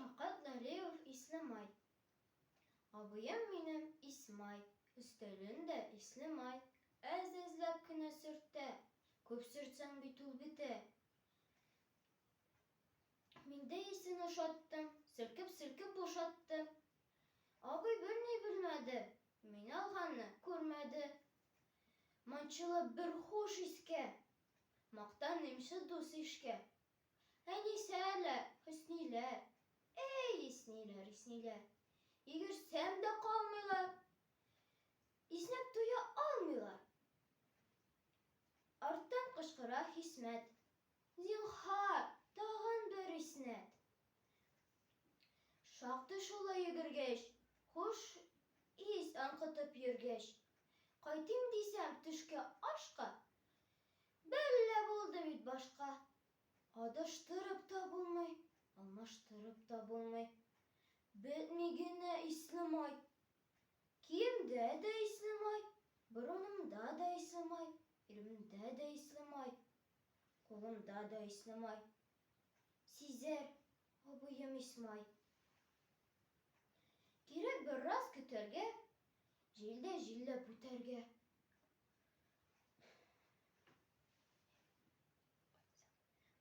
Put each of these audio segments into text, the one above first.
Шавкат Галиев исемай. Абыем минем Исмай. Өстәлендә ислемай. Әз-әзләп кенә сөртә. Күп сөртсәң бит ул бетә. Мин дә исен ошаттым. Селкеп бушаттым. Абый берни белмәде. Мин алганны күрмәде. Манчылып бер хуш искә. Мактан имше дус ишкә. Әнисәләр, Хөсниләр. Эй, Исниләр. Йөгерсәм дә калмыйлар. Иснәп туя алмыйлар. Арттан кычкыра Хисмәт. Зинһар, тагын бер иснәт. Шактый шулай йөгергәч, хуш ис аңкытып йөргәч, кайтыйм дисәм төшкә ашка, бәллә булды бит башка. Адаштырып та булмый, алмаштырып та булмый. Бетми генә ислемай. Киемдә дә ислемай, борынымда да ислемай, иремдә дә ислемай, кулымда да ислемай. Сизәр абыем Исмай. Кирәк бераз көтәргә, җилдәп үтәргә.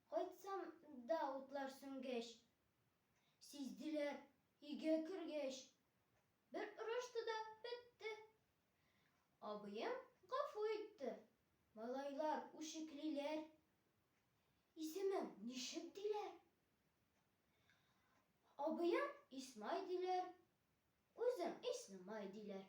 Кайтсам да утлар сүнгәч, сизделәр өйгә кергәч, бер орышты да бетте. Абыем гафу итте. Малайлар үчеклиләр. Исемең ничек диләр? Абыем Исмай диләр. Үзем Ислемай диләр.